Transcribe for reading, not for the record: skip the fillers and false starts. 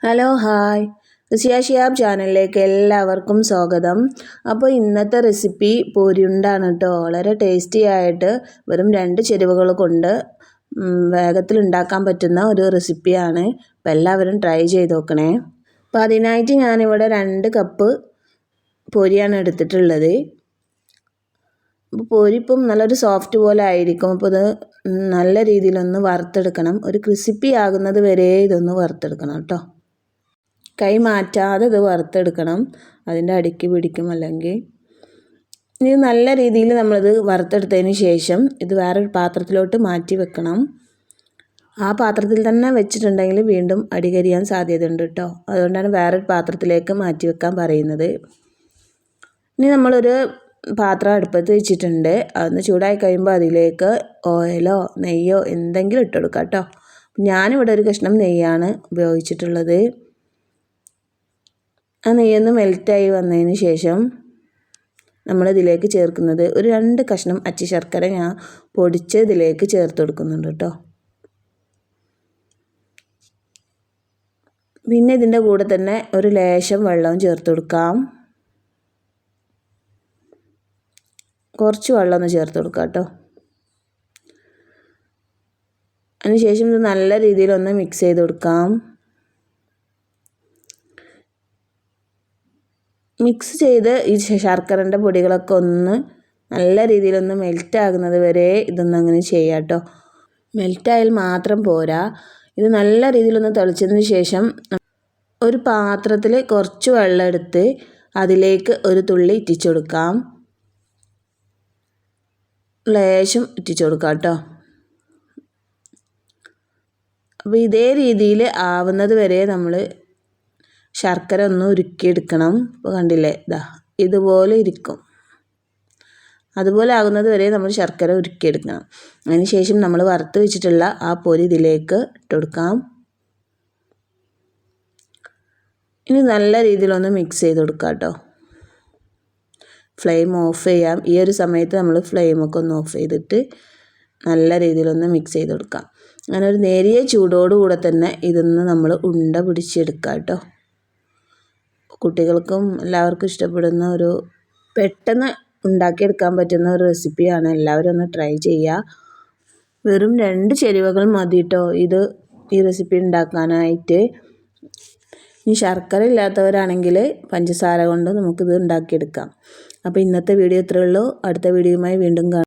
Hello hi ഋഷിയ Shiyab ചാനലിലേക്ക് എല്ലാവർക്കും സ്വാഗതം. അപ്പോൾ ഇന്നത്തെ റെസിപ്പി പൊരിയുണ്ടാണ് കേട്ടോ. വളരെ ടേസ്റ്റി ആയിട്ട് വെറും 2 ചേരുവകൾ കൊണ്ട് വേഗത്തിൽ ഉണ്ടാക്കാൻ പറ്റുന്ന ഒരു റെസിപ്പിയാണ്. അപ്പോൾ എല്ലാവരും ട്രൈ ചെയ്ത് നോക്കണേ. അപ്പോൾ അതിനായിട്ട് ഞാനിവിടെ 2 കപ്പ് പൊരിയാണ് എടുത്തിട്ടുള്ളത്. അപ്പോൾ പൊരിപ്പം നല്ലൊരു സോഫ്റ്റ് പോലെ ആയിരിക്കും. അപ്പോൾ ഇത് നല്ല രീതിയിലൊന്ന് വറുത്തെടുക്കണം. ഒരു ക്രിസ്പി ആകുന്നത് വരെ ഇതൊന്ന് വറുത്തെടുക്കണം കേട്ടോ. കൈ മാറ്റാതെ ഇത് വറുത്തെടുക്കണം, അതിൻ്റെ അടിക്ക് പിടിക്കും അല്ലെങ്കിൽ. ഇത് നല്ല രീതിയിൽ നമ്മളിത് വറുത്തെടുത്തതിന് ശേഷം ഇത് വേറൊരു പാത്രത്തിലോട്ട് മാറ്റി വെക്കണം. ആ പാത്രത്തിൽ തന്നെ വെച്ചിട്ടുണ്ടെങ്കിൽ വീണ്ടും അടികരിയാൻ സാധ്യതയുണ്ട് കേട്ടോ. അതുകൊണ്ടാണ് വേറൊരു പാത്രത്തിലേക്ക് മാറ്റി വെക്കാൻ പറയുന്നത്. ഇനി നമ്മളൊരു പാത്രം അടുപ്പത്ത് വെച്ചിട്ടുണ്ട്. അതൊന്ന് ചൂടായി കഴിയുമ്പോൾ അതിലേക്ക് ഓയിലോ നെയ്യോ എന്തെങ്കിലും ഇട്ട് കൊടുക്കാം കേട്ടോ. ഞാനിവിടെ ഒരു കഷ്ണം നെയ്യാണ് ഉപയോഗിച്ചിട്ടുള്ളത്. ആ നെയ്യൊന്ന് മെൽറ്റായി വന്നതിന് ശേഷം നമ്മളിതിലേക്ക് ചേർക്കുന്നത് ഒരു 2 കഷ്ണം അച്ചി ശർക്കര ഞാൻ പൊടിച്ച് ഇതിലേക്ക് ചേർത്ത് കൊടുക്കുന്നുണ്ട് കേട്ടോ. പിന്നെ ഇതിൻ്റെ കൂടെ തന്നെ ഒരു ലേശം വെള്ളവും ചേർത്ത് കൊടുക്കാം. കുറച്ച് വെള്ളം ഒന്ന് ചേർത്ത് കൊടുക്കാം കേട്ടോ. അതിനുശേഷം ഇത് നല്ല രീതിയിലൊന്ന് മിക്സ് ചെയ്ത് കൊടുക്കാം. മിക്സ് ചെയ്ത് ഈ ശർക്കരൻ്റെ പൊടികളൊക്കെ ഒന്ന് നല്ല രീതിയിലൊന്ന് മെൽറ്റാകുന്നത് വരെ ഇതൊന്നും അങ്ങനെ ചെയ്യാം കേട്ടോ. മെൽറ്റായാൽ മാത്രം പോരാ, ഇത് നല്ല രീതിയിലൊന്ന് തിളച്ചതിന് ശേഷം ഒരു പാത്രത്തിൽ കുറച്ച് വെള്ളം എടുത്ത് അതിലേക്ക് ഒരു തുള്ളി ഇറ്റിച്ചു കൊടുക്കാം. ലേശം ഇറ്റിച്ചു കൊടുക്കാം കേട്ടോ. അപ്പോൾ ഇതേ രീതിയിൽ ആവുന്നത് വരെ നമ്മൾ ശർക്കര ഒന്ന് ഉരുക്കിയെടുക്കണം. ഇപ്പോൾ കണ്ടില്ലേ, ഇതുപോലെ ഇരിക്കും. അതുപോലെ ആകുന്നത് വരെ നമ്മൾ ശർക്കര ഉരുക്കിയെടുക്കണം. അതിന് ശേഷം നമ്മൾ വറുത്ത് വെച്ചിട്ടുള്ള ആ പൊരി ഇതിലേക്ക് ഇട്ട് കൊടുക്കാം. ഇനി നല്ല രീതിയിലൊന്ന് മിക്സ് ചെയ്ത് കൊടുക്കാം കേട്ടോ. ഫ്ലെയിം ഓഫ് ചെയ്യാം. ഈ ഒരു സമയത്ത് നമ്മൾ ഫ്ലെയിമൊക്കെ ഒന്ന് ഓഫ് ചെയ്തിട്ട് നല്ല രീതിയിലൊന്ന് മിക്സ് ചെയ്ത് കൊടുക്കാം. അങ്ങനെ ഒരു നേരിയ ചൂടോടുകൂടെ തന്നെ ഇതൊന്ന് നമ്മൾ ഉണ്ട പിടിച്ചെടുക്കാം കേട്ടോ. കുട്ടികൾക്കും എല്ലാവർക്കും ഇഷ്ടപ്പെടുന്ന ഒരു പെട്ടെന്ന് ഉണ്ടാക്കിയെടുക്കാൻ പറ്റുന്ന ഒരു റെസിപ്പിയാണ്. എല്ലാവരും ഒന്ന് ട്രൈ ചെയ്യുക. വെറും 2 ചേരുവകൾ മതി കേട്ടോ ഈ റെസിപ്പി ഉണ്ടാക്കാനായിട്ട്. ഇനി ശർക്കര ഇല്ലാത്തവരാണെങ്കിൽ പഞ്ചസാര കൊണ്ട് നമുക്കിത് ഉണ്ടാക്കിയെടുക്കാം. അപ്പോൾ ഇന്നത്തെ വീഡിയോ ഇത്രയേ ഉള്ളൂ. അടുത്ത വീഡിയോയുമായി വീണ്ടും കാണാം.